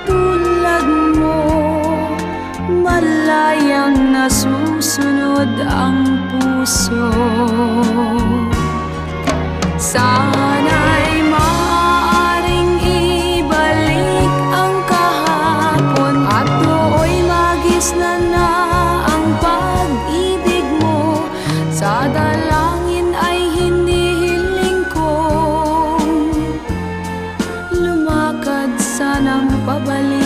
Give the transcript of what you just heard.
katulad mo. Malayang nasusunod ang puso. Sana'y maaaring ibalik ang kahapon at do'y magisnan na ang pag-ibig mo. Sa dalangin ay hinihiling kong lumakad sanang pabalik